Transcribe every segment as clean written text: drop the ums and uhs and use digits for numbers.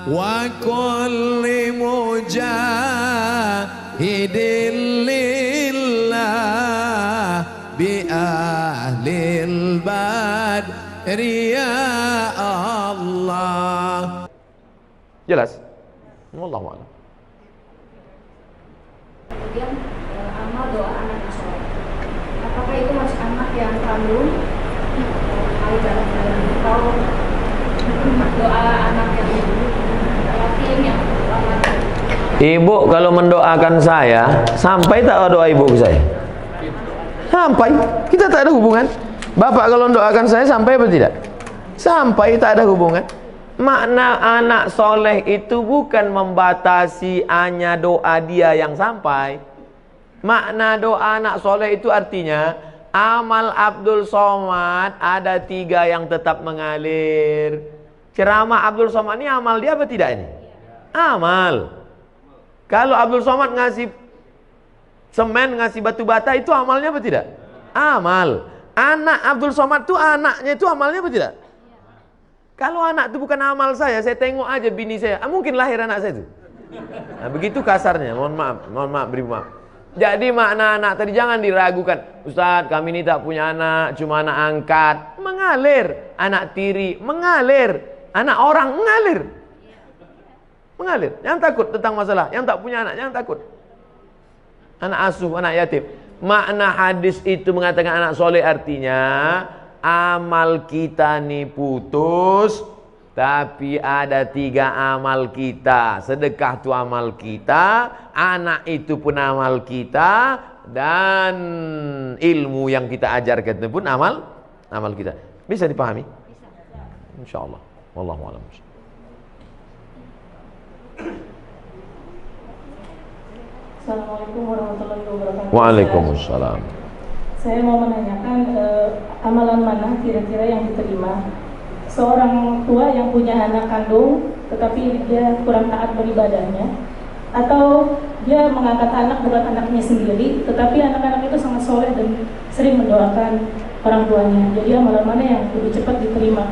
وكل مجاهد لله بأهل البدر يا الله. Jelas? Wallahu a'lam. Kemudian amal doa anak yang soleh, apakah itu masih anak yang kandung atau doa anak yang yatim yang Ibu kalau mendoakan saya, sampai tak doa ibu ke saya? Sampai. Kita tak ada hubungan. Bapak kalau mendoakan saya sampai apa tidak? Sampai, tak ada hubungan. Makna anak soleh itu bukan membatasi hanya doa dia yang sampai. Makna doa anak soleh itu artinya amal Abdul Somad ada 3 yang tetap mengalir. Ceramah Abdul Somad ini amal dia apa tidak ini? Amal. Kalau Abdul Somad ngasih semen, ngasih batu bata, itu amalnya apa tidak? Amal. Anak Abdul Somad itu anaknya itu amalnya apa tidak? Kalau anak itu bukan amal saya tengok aja bini saya, mungkin lahir anak saya itu. Nah, begitu kasarnya, mohon maaf, beri maaf. Jadi makna anak tadi jangan diragukan. Ustaz, kami ini tak punya anak, cuma anak angkat. Mengalir. Anak tiri, mengalir. Anak orang, mengalir. Mengalir. Jangan takut tentang masalah. Yang tak punya anak, jangan takut. Anak asuh, anak yatim. Makna hadis itu mengatakan anak soleh artinya amal kita nih putus, tapi ada 3 amal kita. Sedekah itu amal kita, anak itu pun amal kita, dan ilmu yang kita ajarkan itu pun amal kita. Bisa dipahami? Bisa. Insyaallah. Wallahu a'lam. Assalamualaikum warahmatullahi wabarakatuh. Waalaikumsalam. Saya mau menanyakan amalan mana kira-kira yang diterima seorang tua yang punya anak kandung tetapi dia kurang taat beribadahnya, atau dia mengangkat anak bukan anaknya sendiri tetapi anak-anak itu sangat soleh dan sering mendoakan orang tuanya. Jadi amalan mana yang lebih cepat diterima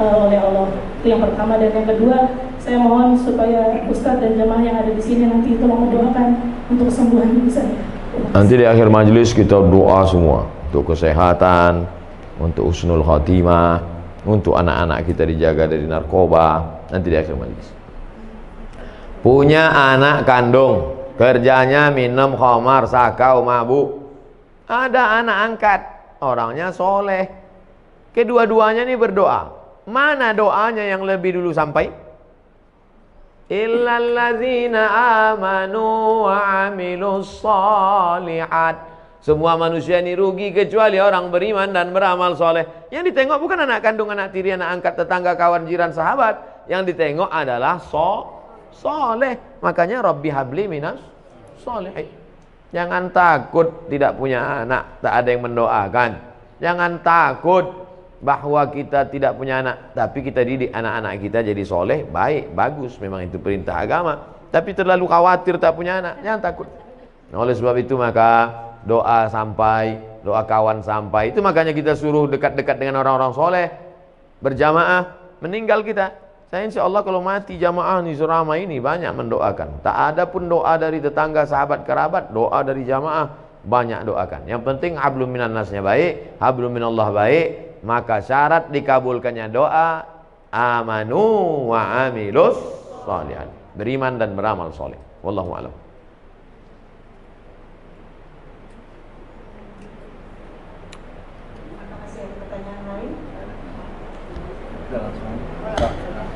oleh Allah? Itu yang pertama. Dan yang kedua, saya mohon supaya Ustadz dan jamaah yang ada di sini nanti tolong mendoakan untuk kesembuhan ibu saya. Nanti di akhir majelis kita doa semua untuk kesehatan, untuk husnul khatimah, untuk anak-anak kita dijaga dari narkoba. Nanti di akhir majelis. Punya anak kandung, kerjanya minum khamar, sakau, mabuk. Ada anak angkat, orangnya soleh. Kedua-duanya ini berdoa. Mana doanya yang lebih dulu sampai? Illalladzina amanu wa amilus shalihat. Semua manusia ini rugi kecuali orang beriman dan beramal soleh. Yang ditengok bukan anak kandung, anak tiri, anak angkat, tetangga, kawan, jiran, sahabat. Yang ditengok adalah soleh. Makanya Rabbi habli minas sholihin. Jangan takut tidak punya anak, tak ada yang mendoakan. Jangan takut bahwa kita tidak punya anak, tapi kita didik anak-anak kita jadi soleh, baik, bagus, memang itu perintah agama. Tapi terlalu khawatir tak punya anak, jangan takut. Nah, oleh sebab itu maka doa sampai, doa kawan sampai. Itu makanya kita suruh dekat-dekat dengan orang-orang soleh, berjamaah. Meninggal kita, saya insya Allah kalau mati jamaah nih seramai ini banyak mendoakan. Tak ada pun doa dari tetangga, sahabat, kerabat, doa dari jamaah banyak doakan. Yang penting hablum minan nasnya baik, hablum minallah baik. Maka syarat dikabulkannya doa amanu wa amilus sholihan, beriman dan beramal soleh. Wallahu a'lam.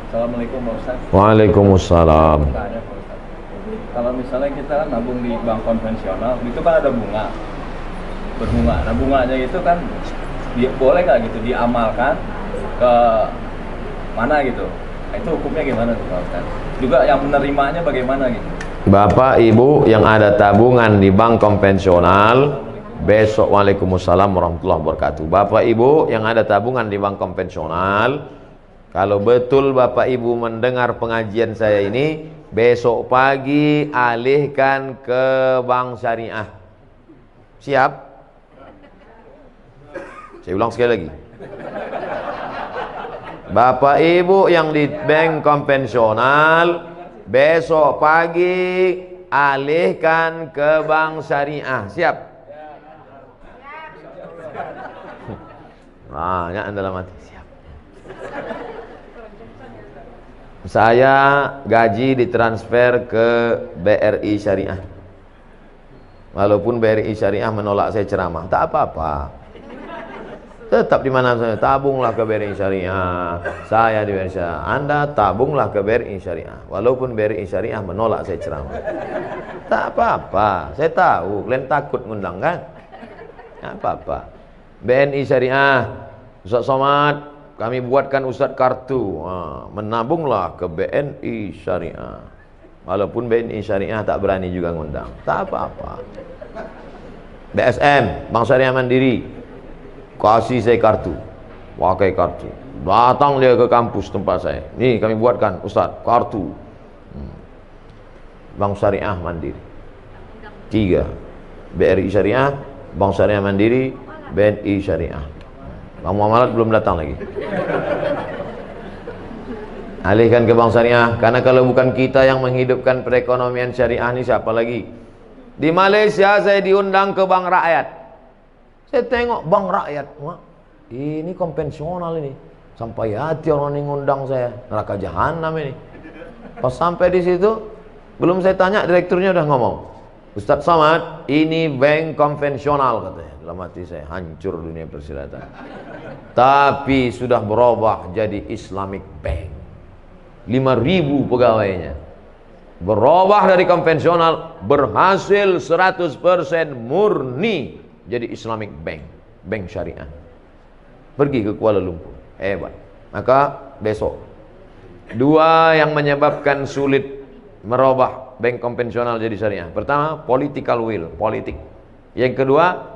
Assalamualaikum Pak Ustaz. Waalaikumsalam. Kalau misalnya kita kan nabung di bank konvensional, itu kan ada bunga, berbunga. Nah bunganya itu kan boleh nggak gitu diamalkan ke mana gitu? Nah, itu hukumnya gimana tuh Pak Ustaz? Juga yang menerimanya bagaimana gitu? Bapak Ibu yang ada tabungan di bank konvensional, besok waalaikumsalam warahmatullahi wabarakatuh. Bapak Ibu yang ada tabungan di bank konvensional, kalau betul Bapak Ibu mendengar pengajian saya ini, besok pagi alihkan ke bank syariah. Siap? Saya ulang sekali lagi. Bapak Ibu yang di bank konvensional, besok pagi alihkan ke bank syariah. Siap? Banyak anda dalam hati. Siap. Saya gaji ditransfer ke BRI Syariah. Walaupun BRI Syariah menolak saya ceramah, tak apa-apa. Tetap di mana saya, tabunglah ke BRI Syariah. Saya di BRI Syariah. Anda tabunglah ke BRI Syariah. Walaupun BRI Syariah menolak saya ceramah. Tak apa-apa. Saya tahu kalian takut ngundang kan? Tak apa-apa. BNI Syariah, Ustaz Somad, kami buatkan Ustaz kartu. Menabunglah ke BNI Syariah. Walaupun BNI Syariah tak berani juga ngundang. Tak apa-apa. BSM, Bank Syariah Mandiri, kasih saya kartu, pakai kartu, datang dia ke kampus tempat saya, nih kami buatkan Ustaz kartu Bank Syariah Mandiri, 3 BRI Syariah, Bank Syariah Mandiri, BNI Syariah. Bang Muamalat belum datang lagi. Alihkan ke Bank Syariah, karena kalau bukan kita yang menghidupkan perekonomian syariah ini siapa lagi? Di Malaysia saya diundang ke Bank Rakyat. Saya tengok Bank Rakyat, wah, ini konvensional ini. Sampai hati orang ini ngundang saya, neraka jahanam ini. Pas sampai di situ, belum saya tanya, direkturnya udah ngomong, Ustaz Somad, ini bank konvensional katanya. Dalam hati saya, hancur dunia persilatan. Tapi sudah berubah jadi Islamic Bank. 5.000 pegawainya. Berubah dari konvensional, berhasil 100% murni jadi Islamic Bank, bank syariah. Pergi ke Kuala Lumpur, hebat. Maka besok, 2 yang menyebabkan sulit merubah bank konvensional jadi syariah. Pertama, political will, politik. Yang kedua,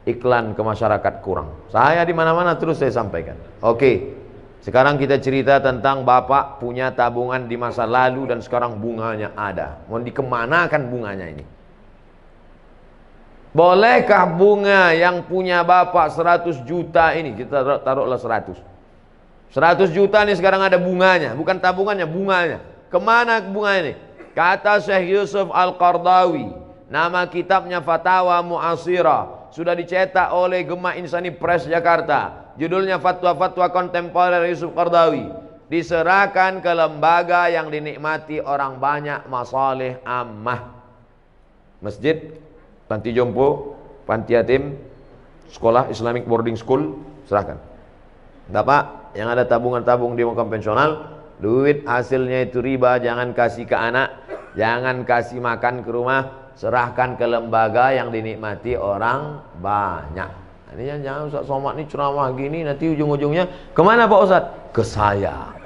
iklan ke masyarakat kurang. Saya di mana-mana terus saya sampaikan. Oke, sekarang kita cerita tentang Bapak punya tabungan di masa lalu dan sekarang bunganya ada. Mau dikemanakan bunganya ini? Bolehkah bunga yang punya Bapak 100 juta ini, kita taruhlah 100 juta ini sekarang ada bunganya, bukan tabungannya, bunganya. Kemana bunga ini? Kata Syekh Yusuf Al-Qardawi, nama kitabnya Fatawa Mu'asirah, sudah dicetak oleh Gema Insani Press Jakarta. Judulnya Fatwa-Fatwa Kontemporer Yusuf Qardawi. Diserahkan ke lembaga yang dinikmati orang banyak, masalih ammah. Masjid, panti jompo, panti yatim, sekolah Islamic boarding school, serahkan. Bapak yang ada tabungan-tabung di konvensional, duit hasilnya itu riba, jangan kasih ke anak, jangan kasih makan ke rumah, serahkan ke lembaga yang dinikmati orang banyak. Ini jangan Ustaz Somad ini ceramah gini, nanti ujung-ujungnya kemana Pak Ustaz? Ke saya.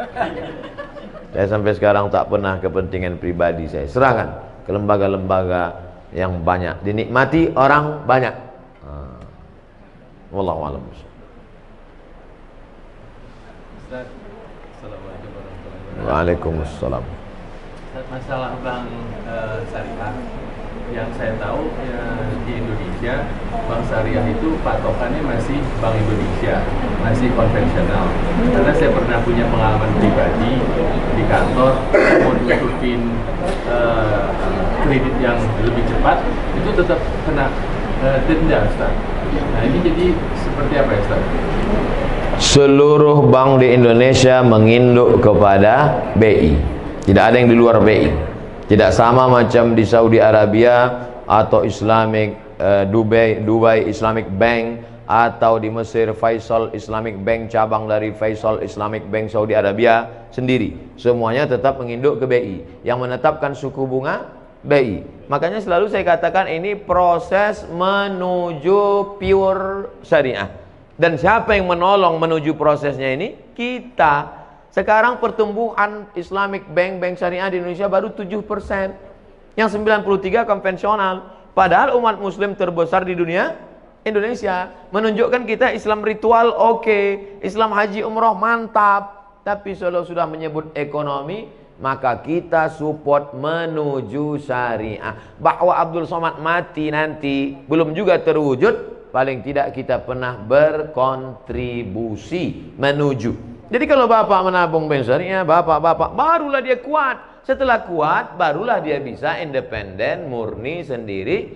Saya sampai sekarang tak pernah kepentingan pribadi saya serahkan ke lembaga-lembaga yang banyak dinikmati orang banyak. Wallahu a'lam. Ustaz, assalamualaikum warahmatullahi wabarakatuh. Waalaikumsalam. Masalah bank syariah, yang saya tahu di Indonesia bank syariah itu patokannya masih Bank Indonesia, masih konvensional. Karena saya pernah punya pengalaman pribadi di kantor, mau nutupin kredit yang lebih cepat itu tetap kena denda, Ustaz. Nah ini jadi seperti apa ya, Ustaz? Seluruh bank di Indonesia menginduk kepada BI. Tidak ada yang di luar BI. Tidak sama macam di Saudi Arabia atau Dubai Islamic Bank, atau di Mesir Faisal Islamic Bank, cabang dari Faisal Islamic Bank Saudi Arabia sendiri. Semuanya tetap menginduk ke BI. Yang menetapkan suku bunga BI. Makanya selalu saya katakan ini proses menuju pure syariah. Dan siapa yang menolong menuju prosesnya ini? Kita. Sekarang pertumbuhan Islamic Bank, bank syariah di Indonesia baru 7%. Yang 93 konvensional. Padahal umat muslim terbesar di dunia Indonesia. Menunjukkan kita Islam ritual oke, Islam haji umroh mantap. Tapi kalau sudah menyebut ekonomi, maka kita support menuju syariah. Bahwa Abdul Somad mati nanti belum juga terwujud, paling tidak kita pernah berkontribusi menuju. Jadi kalau bapak menabung bank syariah, bapak barulah dia kuat. Setelah kuat, barulah dia bisa independen, murni sendiri.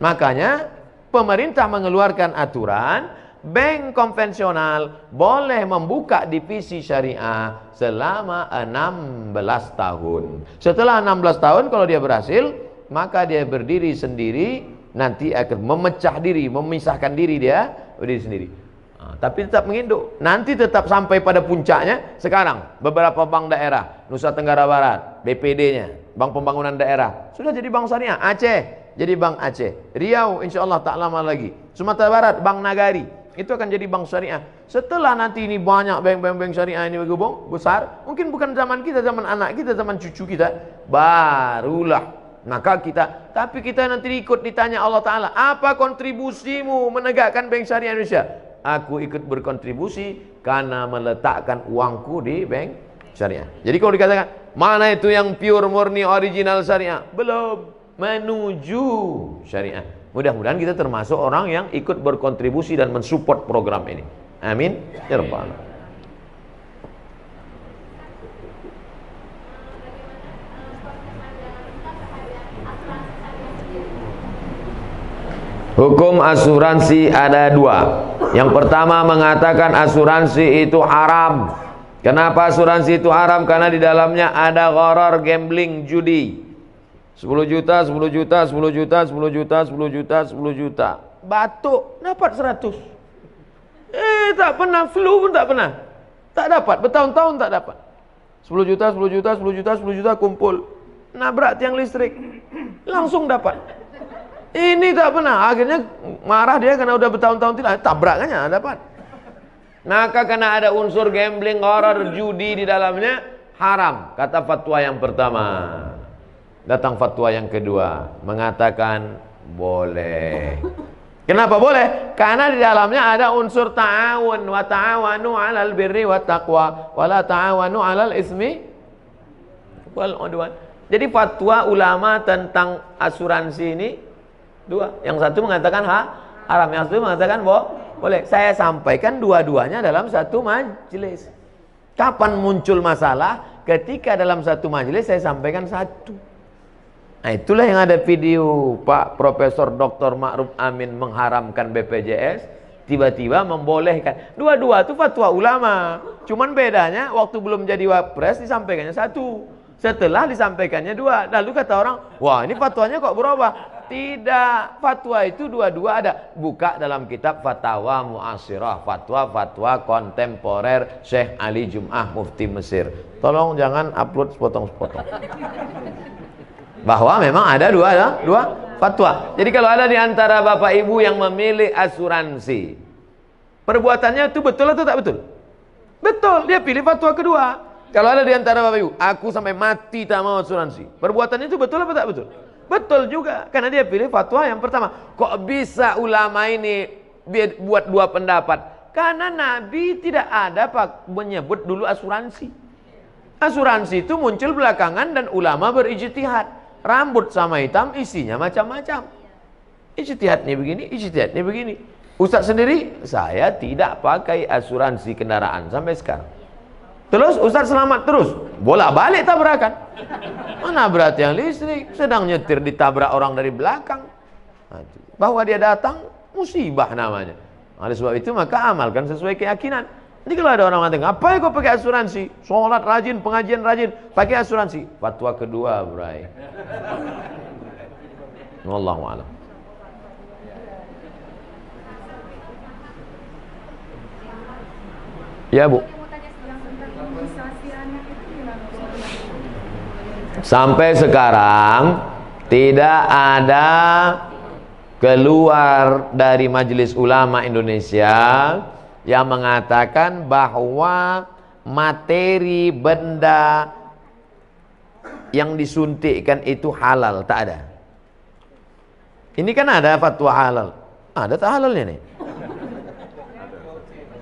Makanya pemerintah mengeluarkan aturan, bank konvensional boleh membuka divisi syariah selama 16 tahun. Setelah 16 tahun kalau dia berhasil, maka dia berdiri sendiri, nanti akan memecah diri, memisahkan diri dia, berdiri sendiri. Tapi tetap menginduk. Nanti tetap sampai pada puncaknya. Sekarang beberapa bank daerah Nusa Tenggara Barat, BPD-nya, Bank Pembangunan Daerah, sudah jadi bank syariah. Aceh jadi bank Aceh, Riau insya Allah tak lama lagi, Sumatera Barat Bank Nagari itu akan jadi bank syariah. Setelah nanti ini banyak bank syariah ini bergabung besar, mungkin bukan zaman kita, zaman anak kita, zaman cucu kita, barulah maka kita. Tapi kita nanti ikut ditanya Allah Ta'ala, apa kontribusimu menegakkan bank syariah Indonesia? Aku ikut berkontribusi karena meletakkan uangku di bank syariah. Jadi kalau dikatakan mana itu yang pure murni original syariah, belum, menuju syariah. Mudah-mudahan kita termasuk orang yang ikut berkontribusi dan mensupport program ini. Amin ya rabbal alamin. Hukum asuransi ada dua. Yang pertama mengatakan asuransi itu haram. Kenapa asuransi itu haram? Karena di dalamnya ada gharar, gambling, judi. 10 juta, 10 juta, 10 juta, 10 juta, 10 juta, 10 juta. Batuk dapat 100. Tak pernah, flu pun tak pernah. Tak dapat, bertahun-tahun tak dapat. 10 juta, 10 juta, 10 juta, 10 juta kumpul. Nabrak tiang listrik. Langsung dapat. Ini tak pernah, akhirnya marah dia karena udah bertahun-tahun tidak, tabrakannya dapat. Maka karena ada unsur gambling, gharar, judi di dalamnya, haram. Kata fatwa yang pertama. Datang fatwa yang kedua, mengatakan boleh. Kenapa boleh? Karena di dalamnya ada unsur ta'awun, wa ta'awanu 'alal birri wat taqwa, wa la ta'awanu 'alal ismi wal 'udwan. Jadi fatwa ulama tentang asuransi ini dua. Yang satu mengatakan haram, yang satu mengatakan boleh. Saya sampaikan dua-duanya dalam satu majelis. Kapan muncul masalah? Ketika dalam satu majelis saya sampaikan satu. Nah, itulah yang ada video Pak Profesor Dr. Ma'ruf Amin mengharamkan BPJS, tiba-tiba membolehkan. Dua-dua itu fatwa ulama. Cuman bedanya waktu belum jadi wapres disampaikannya satu. Setelah disampaikannya dua. Lalu kata orang, wah ini fatwanya kok berubah? Tidak, fatwa itu dua-dua ada. Buka dalam kitab Fatawa Mu'asirah, fatwa-fatwa kontemporer Syekh Ali Jum'ah Mufti Mesir. Tolong jangan upload sepotong-sepotong. Bahwa memang ada dua fatwa. Jadi kalau ada di antara bapak ibu yang memilih asuransi, perbuatannya itu betul atau tak betul? Betul, dia pilih fatwa kedua. Kalau ada di antara bapak ibu, aku sampai mati tak mau asuransi, perbuatannya itu betul apa tak betul? Betul juga, karena dia pilih fatwa yang pertama. Kok bisa ulama ini buat dua pendapat? Karena Nabi tidak ada menyebut dulu asuransi. Asuransi itu muncul belakangan dan ulama berijtihad. Rambut sama hitam isinya macam-macam. Ijtihadnya begini, ijtihadnya begini. Ustaz sendiri, saya tidak pakai asuransi kendaraan sampai sekarang. Terus Ustaz selamat terus, bolak-balik tabrakan. Mana berarti yang listrik, sedang nyetir ditabrak orang dari belakang. Bahwa dia datang, musibah namanya. Oleh sebab itu maka amalkan sesuai keyakinan. Jadi kalau ada orang mengatakan, apa ya kau pakai asuransi? Sholat rajin, pengajian rajin, pakai asuransi. Fatwa kedua, bray. Wallahu a'lam. Ya Bu. Sampai sekarang tidak ada keluar dari Majelis Ulama Indonesia yang mengatakan bahwa materi benda yang disuntikkan itu halal. Tak ada. Ini kan ada fatwa halal. Ada tak halalnya nih?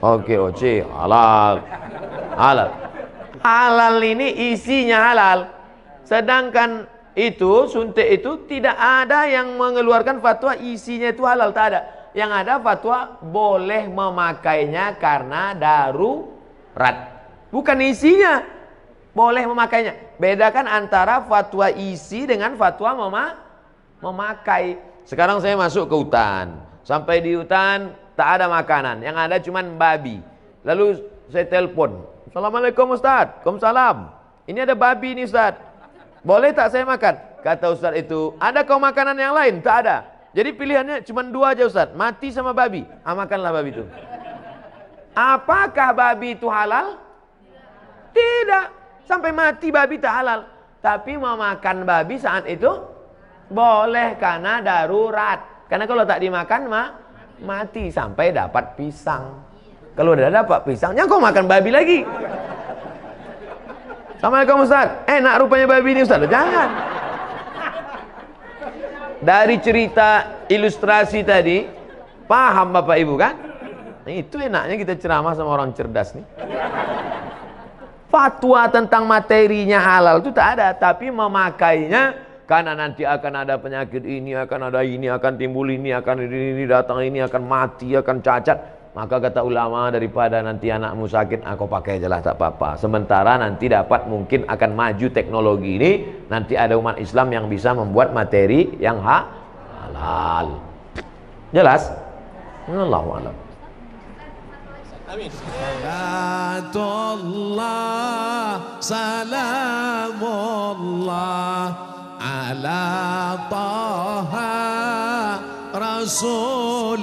Oke, oke, halal. Halal. Halal ini isinya halal. Sedangkan itu, suntik itu tidak ada yang mengeluarkan fatwa isinya itu halal. Tak ada. Yang ada fatwa boleh memakainya karena darurat. bukan isinya. Boleh memakainya. Bedakan antara fatwa isi dengan fatwa memakai. Sekarang saya masuk ke hutan. Sampai di hutan tak ada makanan, yang ada cuman babi. Lalu saya telepon, "Assalamualaikum Ustaz." "Waalaikumsalam. Ini ada babi nih Ustaz. Boleh tak saya makan?" Kata Ustaz itu, "Ada kau makanan yang lain?" "Tak ada." Jadi pilihannya cuma dua aja Ustaz, mati sama babi. Makanlah babi itu. Apakah babi itu halal? Tidak. Sampai mati babi tak halal. Tapi mau makan babi saat itu boleh karena darurat. Karena kalau tak dimakan mati sampai dapat pisang. Kalau udah dapat pisangnya kau makan babi lagi. "Assalamualaikum Ustaz. Enak rupanya babi ini Ustaz." Jangan. Dari cerita ilustrasi tadi, paham Bapak Ibu kan? Nah, itu enaknya kita ceramah sama orang cerdas nih. Fatwa tentang materinya halal itu tak ada, tapi memakainya karena nanti akan ada penyakit ini, akan ada ini, akan timbul ini, akan ini datang ini, akan mati, akan cacat. Maka kata ulama, daripada nanti anakmu sakit, aku pakai aja lah tak apa-apa. Sementara nanti dapat mungkin akan maju teknologi ini, nanti ada umat Islam yang bisa membuat materi yang halal. Jelas? Allahu a'lam. Salatullah, salamullah ala Taha Rasulillah.